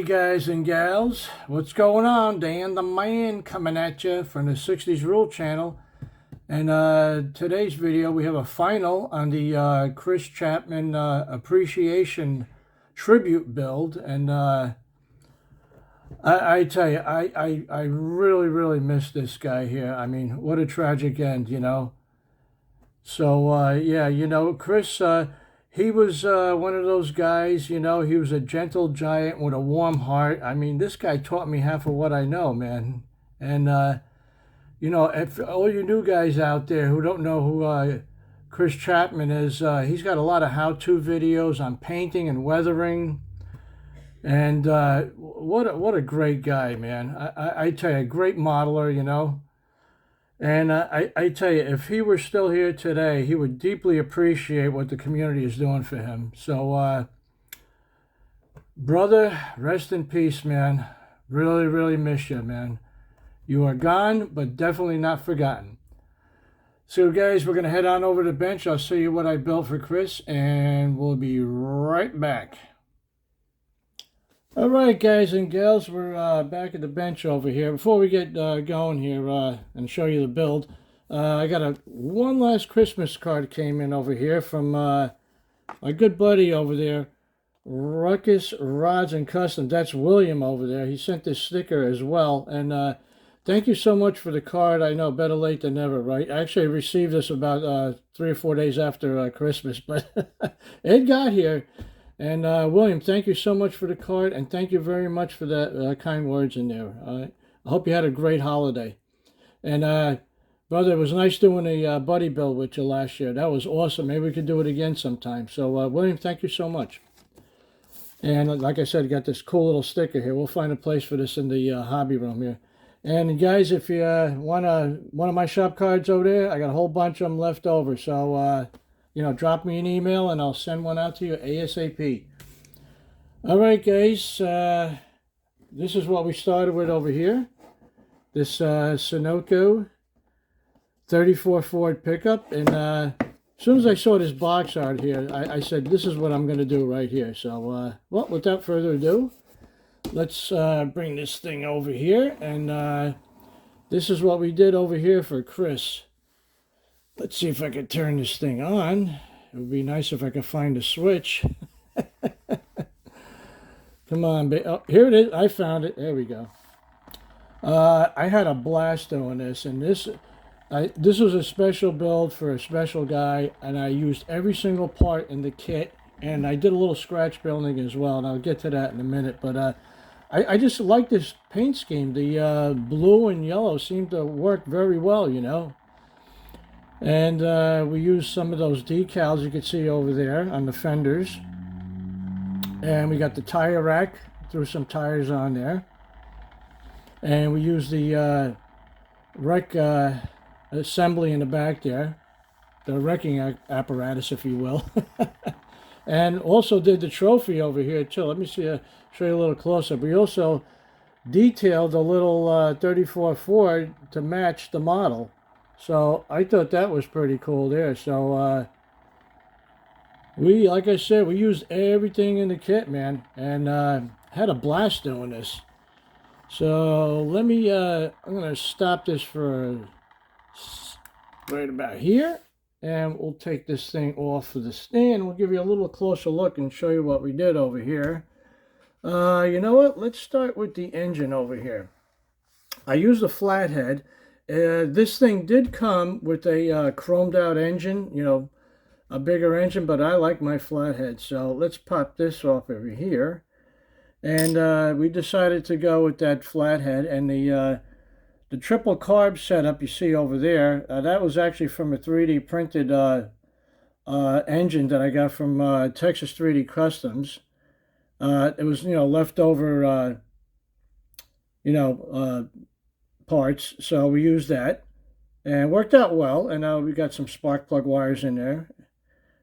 guys and gals, what's going on? Dan the Man coming at you from the 60s Rule channel. And today's video we have a final on the Chris Chapman appreciation tribute build. And I tell you, I really miss this guy here. I mean, what a tragic end, you know. So yeah, you know, Chris, he was one of those guys, you know, he was a gentle giant with a warm heart. I mean, this guy taught me half of what I know, man. And, you know, if all you new guys out there who don't know who Chris Chapman is, he's got a lot of how-to videos on painting and weathering. And what a great guy, man. I tell you, a great modeler, you know. And I tell you, if he were still here today, he would deeply appreciate what the community is doing for him. So, brother, rest in peace, man. Really miss you, man. You are gone, but definitely not forgotten. So, guys, we're going to head on over to the bench. I'll show you what I built for Chris, and we'll be right back. All right, guys and gals, we're back at the bench over here. Before we get going here and show you the build, I got one last Christmas card came in over here from my good buddy over there, Ruckus Rods and Custom. That's William over there. He sent this sticker as well. And thank you so much for the card. I know, better late than never, right? I actually received this about 3 or 4 days after Christmas, but it got here. And William, thank you so much for the card, and thank you very much for that kind words in there. I hope you had a great holiday. And brother, it was nice doing a buddy build with you last year. That was awesome. Maybe we could do it again sometime. So William, thank you so much. And like I said, got this cool little sticker here. We'll find a place for this in the hobby room here. And guys, if you want one of my shop cards over there, I got a whole bunch of them left over. So you know, drop me an email and I'll send one out to you ASAP. All right, guys. This is what we started with over here. This Sunoco 34 Ford pickup. And as soon as I saw this box art here, I said, this is what I'm going to do right here. So, well, without further ado, let's bring this thing over here. And this is what we did over here for Chris. Let's see if I can turn this thing on. It would be nice if I could find a switch. Come on, baby. Oh, here it is. I found it. There we go. I had a blast doing this, and this was a special build for a special guy, and I used every single part in the kit, and I did a little scratch building as well, and I'll get to that in a minute. But I just like this paint scheme. The blue and yellow seem to work very well, you know. And we used some of those decals you can see over there on the fenders. And we got the tire rack, threw some tires on there. And we used the wreck assembly in the back there, the wrecking apparatus, if you will. And also did the trophy over here too. Let me see, show you a little closer. We also detailed a little 34 Ford to match the model. So I thought that was pretty cool there. So like I said, we used everything in the kit, man, and had a blast doing this. So let me, I'm going to stop this for right about here, and we'll take this thing off of the stand. We'll give you a little closer look and show you what we did over here. You know what? Let's start with the engine over here. I used a flathead. This thing did come with a chromed out engine, you know, a bigger engine, but I like my flathead. So let's pop this off over here. And we decided to go with that flathead. And the triple carb setup you see over there, that was actually from a 3D printed engine that I got from Texas 3D Customs. It was, you know, leftover, you know, parts, so we used that and worked out well. And now we got some spark plug wires in there,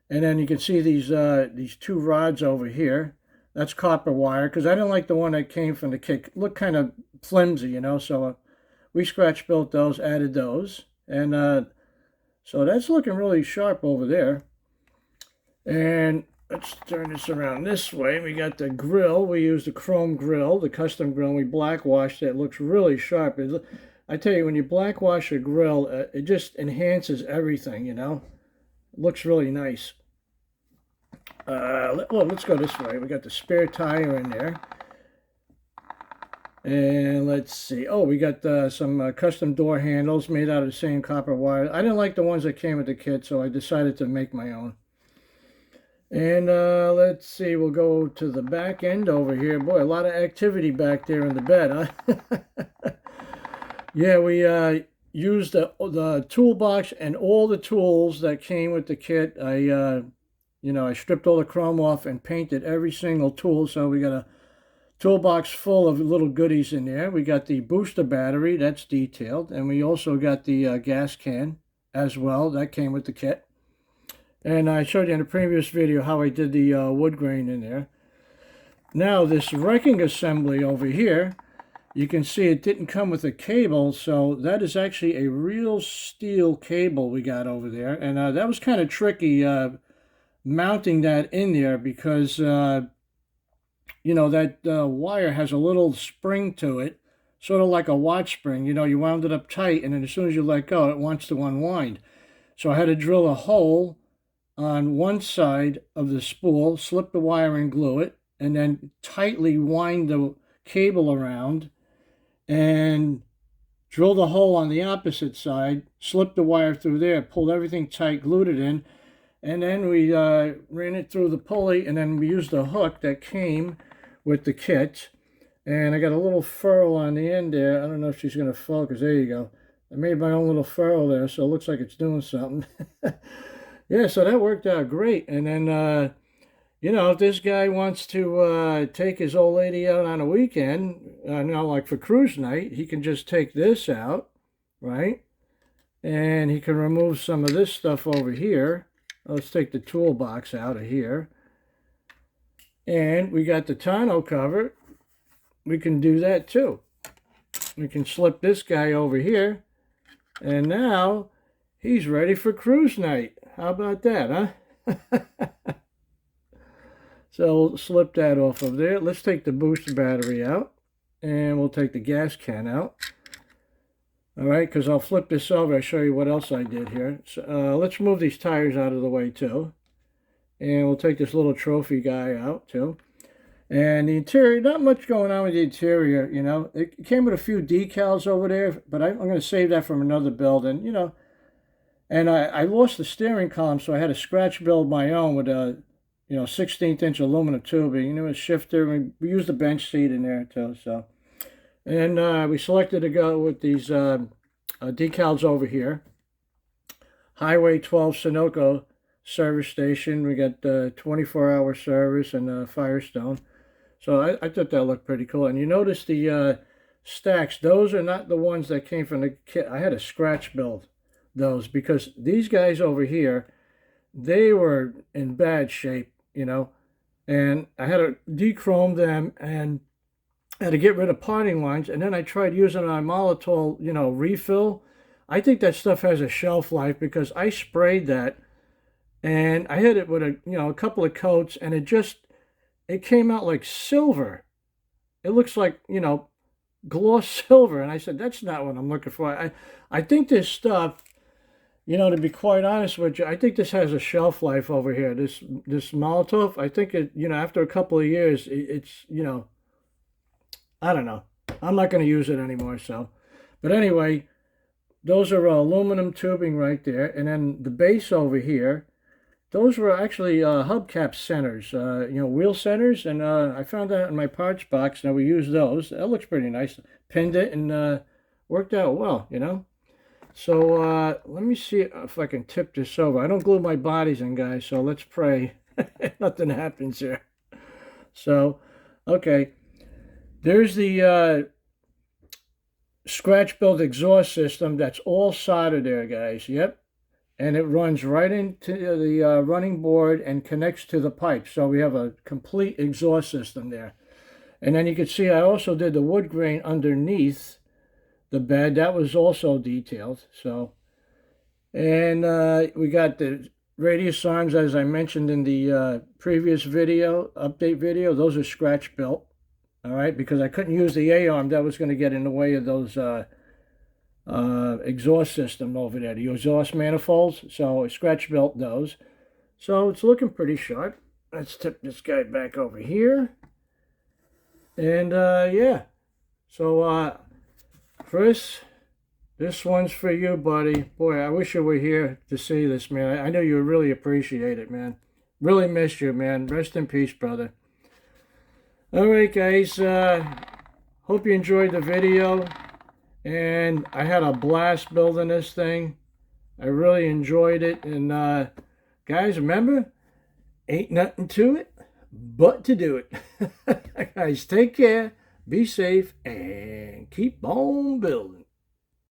and then you can see these two rods over here. That's copper wire, because I didn't like the one that came from the kit. It looked kind of flimsy, you know, so we scratch built those, added those, and so that's looking really sharp over there. And let's turn this around this way. We got the grill. We used the chrome grill, the custom grill. And we blackwashed it. It looks really sharp. I tell you, when you blackwash a grill, it just enhances everything, you know. It looks really nice. Well, let's go this way. We got the spare tire in there. And let's see. Oh, we got some custom door handles made out of the same copper wire. I didn't like the ones that came with the kit, so I decided to make my own. And let's see. We'll go to the back end over here. Boy, a lot of activity back there in the bed, huh? Yeah, we used the toolbox and all the tools that came with the kit. I stripped all the chrome off and painted every single tool, so we got a toolbox full of little goodies in there. We got the booster battery, that's detailed, and we also got the gas can as well. That came with the kit. And I showed you in a previous video how I did the wood grain in there. Now this wrecking assembly over here, you can see it didn't come with a cable, so that is actually a real steel cable we got over there. And that was kind of tricky mounting that in there because you know, that wire has a little spring to it, sort of like a watch spring. You know, you wound it up tight, and then as soon as you let go, it wants to unwind. So I had to drill a hole on one side of the spool, slip the wire and glue it, and then tightly wind the cable around, and drill the hole on the opposite side, slip the wire through there, pulled everything tight, glued it in, and then we ran it through the pulley, and then we used a hook that came with the kit. And I got a little furrow on the end there. I don't know if she's going to focus. There you go. I made my own little furrow there, so it looks like it's doing something. Yeah, so that worked out great. And then, you know, if this guy wants to take his old lady out on a weekend, you know, like for cruise night, he can just take this out, right? And he can remove some of this stuff over here. Let's take the toolbox out of here. And we got the tonneau cover. We can do that too. We can slip this guy over here. And now he's ready for cruise night. How about that, huh? So we'll slip that off of there. Let's take the booster battery out. And we'll take the gas can out. All right, because I'll flip this over. I'll show you what else I did here. So, let's move these tires out of the way too. And we'll take this little trophy guy out too. And the interior, not much going on with the interior, you know. It came with a few decals over there, but I'm going to save that from another build. And, you know, and I lost the steering column, so I had to scratch build my own with a, you know, 16th-inch aluminum tubing. You know, a shifter. We used a bench seat in there too, so. And we selected to go with these decals over here. Highway 12 Sunoco service station. We got 24-hour service and Firestone. So I thought that looked pretty cool. And you notice the stacks. Those are not the ones that came from the kit. I had to scratch build those because these guys over here, they were in bad shape, you know. And I had to dechrome them and had to get rid of parting lines. And then I tried using my Molotov, you know, refill. I think that stuff has a shelf life because I sprayed that. And I hit it with a, you know, a couple of coats, and it came out like silver. It looks like, you know, gloss silver. And I said, that's not what I'm looking for. I think this stuff, you know, to be quite honest with you, I think this has a shelf life over here. This Molotov, I think it, you know, after a couple of years, it's, you know, I don't know. I'm not going to use it anymore, so. But anyway, those are aluminum tubing right there. And then the base over here, those were actually hubcap centers, you know, wheel centers, and I found that in my parts box. Now we use those. That looks pretty nice. Pinned it and worked out well, you know. So let me see if I can tip this over. I don't glue my bodies in, guys, so let's pray nothing happens here. So, okay. There's the scratch build exhaust system. That's all soldered there, guys. Yep. And it runs right into the running board and connects to the pipe. So we have a complete exhaust system there. And then you can see I also did the wood grain underneath the bed. That was also detailed. So, and we got the radius arms, as I mentioned in the previous video, update video, those are scratch built. All right, because I couldn't use the A-arm. That was going to get in the way of those exhaust system over there, the exhaust manifolds. So I scratch built those. So it's looking pretty sharp. Let's tip this guy back over here. And yeah, so Chris, this one's for you, buddy. Boy, I wish you were here to see this, man. I know you really appreciate it, man. Really missed you, man. Rest in peace, brother. All right, guys. Hope you enjoyed the video. And I had a blast building this thing. I really enjoyed it. And guys, remember, ain't nothing to it but to do it. Guys, take care, be safe, and keep on building.